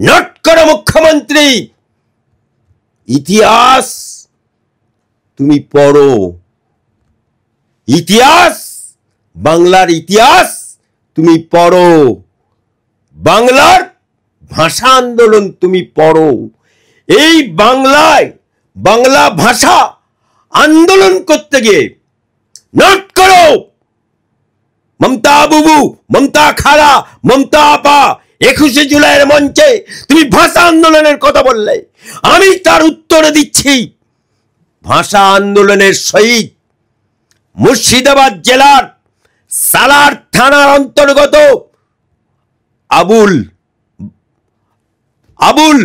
Note করো মুখ্যমন্ত্রী, ইতিহাস তুমি পড়ো, ইতিহাস, বাংলার ইতিহাস তুমি পড়ো, বাংলার ভাষা আন্দোলন তুমি পড়ো। এই বাংলায় বাংলা ভাষা আন্দোলন করতে গিয়ে নোট করো, মমতা বুবু, মমতা খালা, মমতা আপা 21শে জুলাইয়ের মঞ্চে তুমি ভাষা আন্দোলনের কথা বললে, আমি তার উত্তরে দিচ্ছি, ভাষা আন্দোলনের শহীদ মুর্শিদাবাদ জেলার সালার থানার অন্তর্গত আবুল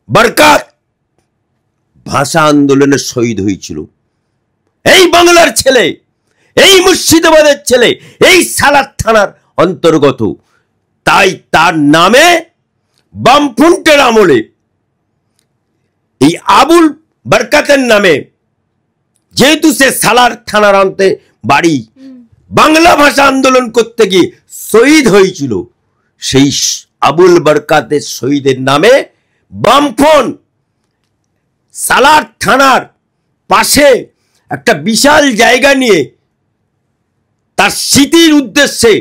বরকাত ভাষা আন্দোলনের শহীদ হয়েছিল। এই বাংলার ছেলে, এই মুর্শিদাবাদের ছেলে, এই সালার থানার অন্তর্গত। তাই তার নামে বামফ্রন্টের আমলে এই আবুল বরকাতের নামে, যেহেতু সে সালার থানার অন্তে বাড়ি, বাংলা ভাষা আন্দোলন করতে গিয়ে শহীদ হয়েছিল, সেই আবুল বরকাতের শহীদের নামে বামফ্রন্ট সালার থানার পাশে একটা বিশাল জায়গা নিয়ে তার স্মৃতির উদ্দেশ্যে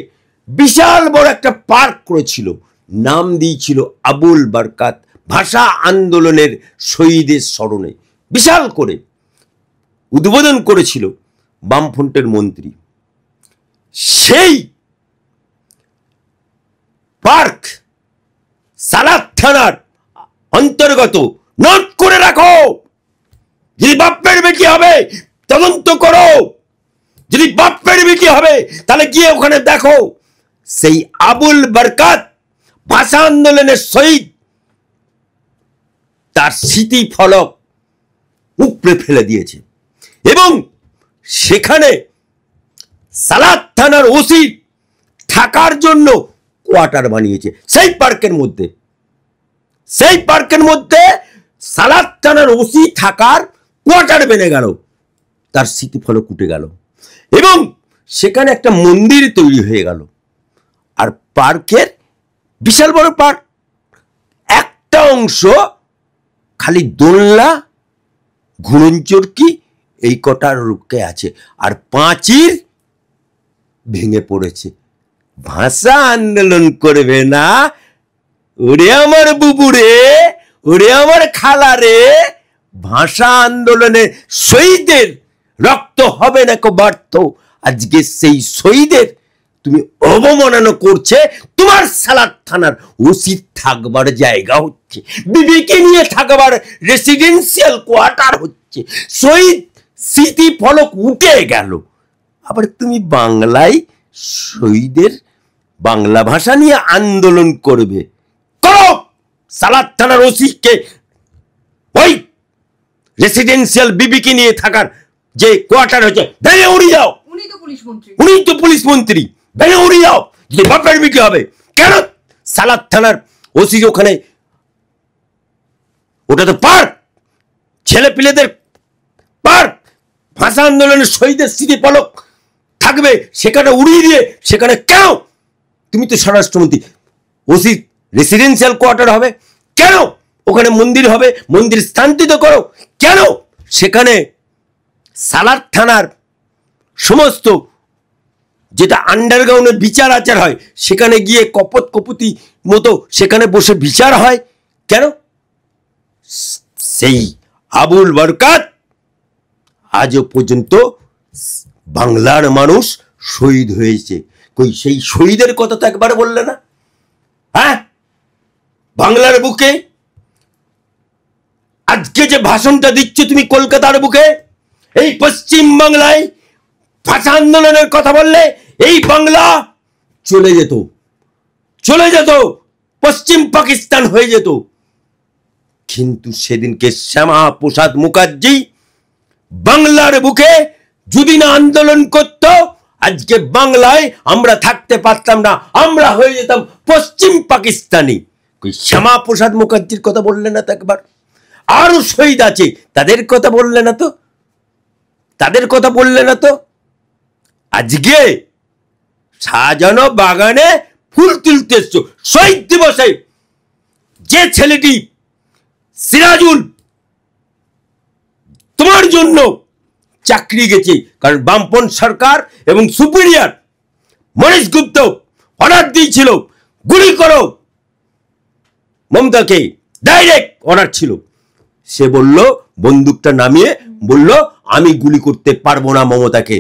বিশাল বড় একটা পার্ক করেছিল, নাম দিয়েছিল আবুল বরকাত ভাষা আন্দোলনের শহীদের স্মরণে। বিশাল করে উদ্বোধন করেছিল বামফ্রন্টের মন্ত্রী। সেই পার্ক সালার থানার অন্তর্গত, নোট করে রাখো, যদি বাপ্পের বেটি হবে তদন্ত করো, যদি বাপ্পের বেটি হবে তাহলে গিয়ে ওখানে দেখো, সেই আবুল বরকাত ভাষা আন্দোলনের শহীদ, তার স্মৃতি ফলক উপড়ে ফেলে দিয়েছে এবং সেখানে সালার থানার ওসি থাকার জন্য কোয়ার্টার বানিয়েছে। সেই পার্কের মধ্যে সালার থানার ওসি থাকার কোয়ার্টার বেনে গেল, তার স্মৃতি ফলক উঠে গেল এবং সেখানে একটা মন্দির তৈরি হয়ে গেল। আর পার্কের বিশাল বড় পার্ক, একটা অংশ খালি দোলনা, ঘুরনচরকি এই কটার রুখে আছে, আর পাঁচির ভেঙে পড়েছে। ভাষা আন্দোলন করবে না? ওরে আমার বুবু রে, ওরে আমার খালা রে, ভাষা আন্দোলনে শহীদের রক্ত হবে না কো ব্যর্থ। আজকে সেই শহীদের তুমি অবমাননা করছে, তোমার সালার থানার ওসি থাকবার জায়গা হচ্ছে, বিবিকে নিয়ে থাকবার রেসিডেন্সিয়াল কোয়ার্টার হচ্ছে, শহীদ স্মৃতি ফলক উঠে গেল। আবার তুমি বাংলায় শহীদের বাংলা ভাষা নিয়ে আন্দোলন করবে? করো, সালার থানার ওসিকে ওই রেসিডেন্সিয়াল বিবিকে নিয়ে থাকার যে কোয়ার্টার হচ্ছে ভেঙে উড়ি যাও। উনি তো পুলিশ মন্ত্রী, ভেঙে উড়ি যাও। যদি বাপের বিটি হবে কেন সালার থানার ওসি ওখানে? ওটা তো পার্ক, ছেলে পিলেদের পার্ক, ভাষা আন্দোলনের শহীদের স্মৃতি ফলক থাকবে, সেখানে উড়িয়ে দিয়ে সেখানে কেন? তুমি তো স্বরাষ্ট্রমন্ত্রী, ওসি রেসিডেন্সিয়াল কোয়ার্টার হবে কেন? ওখানে মন্দির হবে, মন্দির স্থানান্তরিত করো কেন? সেখানে সালার থানার সমস্ত যেটা আন্ডারগ্রাউন্ডের বিচার আচার হয়, সেখানে গিয়ে কপত কপুতি মতো সেখানে বসে বিচার হয় কেন? সেই আবুল বরকাত আজও পর্যন্ত বাংলার মানুষ শহীদ হয়েছে, কই সেই শহীদের কথা তো একবার বললে না? হ্যাঁ, বাংলার বুকে আজকে যে ভাষণটা দিচ্ছ তুমি কলকাতার বুকে, এই পশ্চিম বাংলায় ভাষা আন্দোলনের কথা বললে এই বাংলা চলে যেত, পশ্চিম পাকিস্তান হয়ে যেত। কিন্তু সেদিনকে শ্যামা প্রসাদ মুখার্জি বাংলার বুকে যদি না আন্দোলন করত, আজকে বাংলায় আমরা থাকতে পারতাম না, আমরা হয়ে যেতাম পশ্চিম পাকিস্তানি। শ্যামা প্রসাদ মুখার্জির কথা বললে না তো একবার? আরো শহীদ আছে, তাদের কথা বললে না তো? আজকে সাজানো বাগানে ফুল তুলতে এসছো শহীদ দিবসে, যে ছেলেটি সিরাজুল তোমার জন্য চাকরি গেছে, কারণ বামপন সরকার এবং সুপিরিয়র মনীশ গুপ্ত অর্ডার দিয়েছিল গুলি করো মমতাকে, ডাইরেক্ট অর্ডার ছিল। সে বলল, বন্দুকটা নামিয়ে বলল, আমি গুলি করতে পারবো না মমতাকে।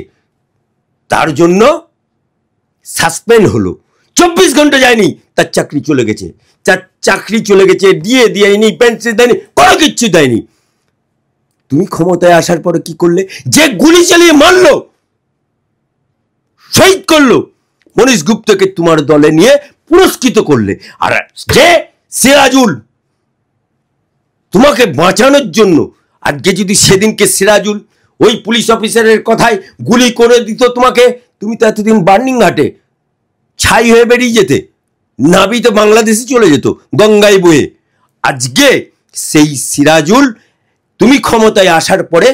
তার জন্য সাসপেন্ড হলো। 24 ঘন্টা যায়নি, তার চাকরি চলে গেছে। তার চাকরি চলে গেছে, দেয়নি, পেনশন দেয়নি, কোনো কিচ্ছু দেয়নি। তুমি ক্ষমতায় আসার পরে কি করলে? যে গুলি চালিয়ে মারলো, শহীদ করলো মনীশ গুপ্তকে তোমার দলে নিয়ে পুরস্কৃত করলে। আর যে সিরাজুল তোমাকে বাঁচানোর জন্য, আজকে যদি সেদিনকে সিরাজুল ওই পুলিশ অফিসারের কথায় গুলি করে দিত তোমাকে, তুমি তো এতদিন বার্নিং ঘাটে ছাই হয়ে বেরিয়ে যেতে, নাবি তো বাংলাদেশে চলে যেত গঙ্গায় বয়ে। আজকে সেই সিরাজুল তুমি ক্ষমতায় আসার পরে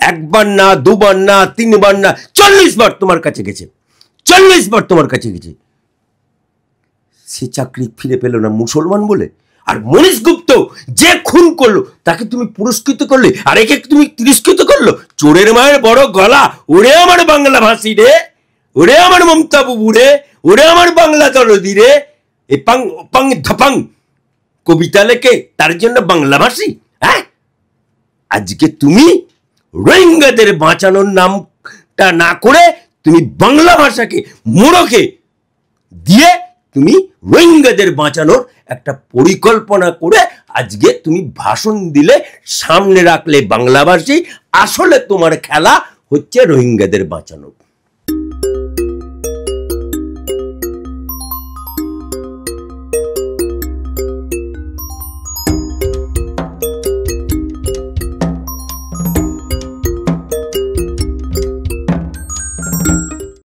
একবার না, দুবার না, 3 বার না, 40 বার তোমার কাছে গেছে, 40 বার তোমার কাছে গেছে। সে চাকরি ফিরে পেল না মুসলমান বলে। আর মনীশ গুপ্ত যে খুন করলো তাকে তুমি পুরস্কৃত করলে, আর একে তুমি তিরস্কৃত করলো। চোরের মায়ের বড় গলা, ওরে আমার বাংলা ভাষী রে, ওরে আমার মমতা বুবু রে, ওরে আমার বাংলা দরদি রে, এ পাং পাং ধপাং কবিতা লেখে তার জন্য বাংলা ভাষী। হ্যাঁ, আজকে তুমি রোহিঙ্গাদের বাঁচানোর নামটা না করে তুমি বাংলা ভাষাকে মোড়কে দিয়ে তুমি রোহিঙ্গাদের বাঁচানোর একটা পরিকল্পনা করে আজকে তুমি ভাষণ দিলে, সামনে রাখলে বাংলাভাষী। আসলে তোমার খেলা হচ্ছে রোহিঙ্গাদের বাঁচানো।